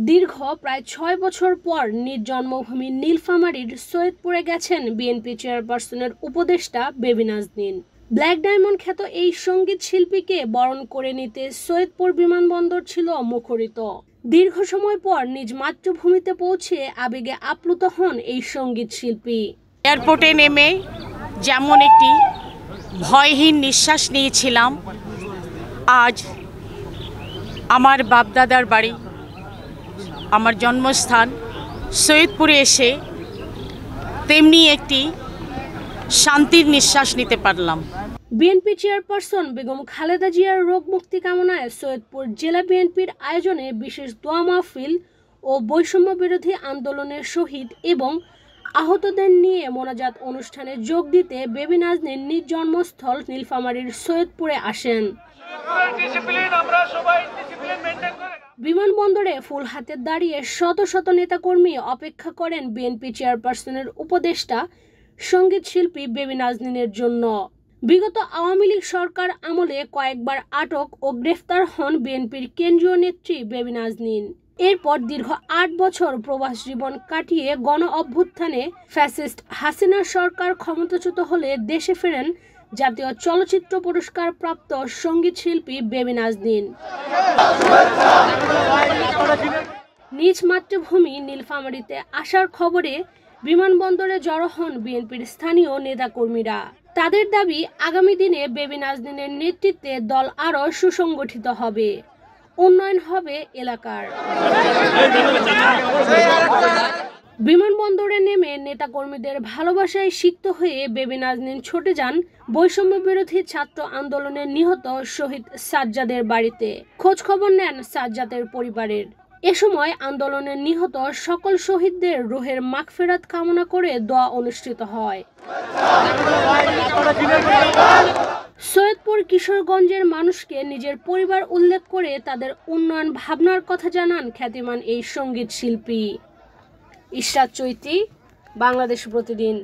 দীর্ঘ প্রায় ৬ বছর পর নিজ জন্মভূমি নীলফামারীর সৈয়দপুরে গেছেন বিএনপি চেয়ারপারসনের উপদেষ্টা বেবী নাজনীন। ব্ল্যাক ডায়মন্ড খ্যাত এই সঙ্গীত শিল্পীকে বরণ করে নিতে সৈয়দপুর বিমানবন্দর ছিল মুখরিত। দীর্ঘ সময় পর নিজ মাতৃভূমিতে পৌঁছে আবেগে আপ্লুত হন এই সঙ্গীত শিল্পী। এয়ারপোর্টে নেমে যেমন একটি ভয়হীন নিঃশ্বাস নিয়েছিলাম, আজ আমার বাপদাদার বাড়ি, আমার জন্মস্থান সৈয়দপুরে এসে তেমনি একটি শান্তির নিঃশ্বাস নিতে পারলাম। বিএনপি চেয়ারপারসন বেগম খালেদা জিয়ার রোগ মুক্তি কামনায় সৈয়দপুর জেলা বিএনপির আয়োজনে বিশেষ দোয়া মাহফিল ও বৈষম্য বিরোধী আন্দোলনের শহীদ এবং আহতদের নিয়ে মোনাজাত অনুষ্ঠানে যোগ দিতে বেবী নাজনীন নিজ জন্মস্থল নীলফামারীর সৈয়দপুরে আসেন। বিমানবন্দরে ফুল হাতে দাঁড়িয়ে শত শত নেতাকর্মী অপেক্ষা করেন বিএনপি চেয়ারপারসনের উপদেষ্টা সঙ্গীত শিল্পী বেবী নাজনীনের জন্য। বিগত আওয়ামী লীগ সরকার আমলে কয়েকবার আটক ও গ্রেফতার হন বিএনপির কেন্দ্রীয় নেত্রী বেবী নাজনীন। এরপর দীর্ঘ ৮ বছর প্রবাস জীবন কাটিয়ে গণ অভ্যুত্থানে ফ্যাসিস্ট হাসিনা সরকার ক্ষমতাচ্যুত হলে দেশে ফেরেন জাতীয় চলচ্চিত্র পুরস্কার প্রাপ্ত সঙ্গীত শিল্পী বেবী নাজনীন। নিজ মাতৃভূমি নীলফামারীতে আসার খবরে বিমানবন্দরে জড়ো হন বিএনপির স্থানীয় নেতাকর্মীরা। তাদের দাবি, আগামী দিনে বেবী নাজনীনের নেতৃত্বে দল আরও সুসংগঠিত হবে, উন্নয়ন হবে এলাকার। বিমানবন্দরে নেমে নেতাকর্মীদের ভালোবাসায় সিক্ত হয়ে বেবী নাজনীন ছুটে যান বৈষম্য বিরোধী ছাত্র আন্দোলনে নিহত শহীদ সাজ্জাদের বাড়িতে। খোঁজ খবর নেন সাজ্জাদের পরিবারের। এ সময় আন্দোলনে নিহত সকল শহীদদের রুহের মাগফিরাত কামনা করে দোয়া অনুষ্ঠিত হয়। সৈয়দপুর কিশোরগঞ্জের মানুষকে নিজের পরিবার উল্লেখ করে তাদের উন্নয়ন ভাবনার কথা জানান খ্যাতিমান এই সঙ্গীত শিল্পী। ইশরাত চৈতি, বাংলাদেশ প্রতিদিন।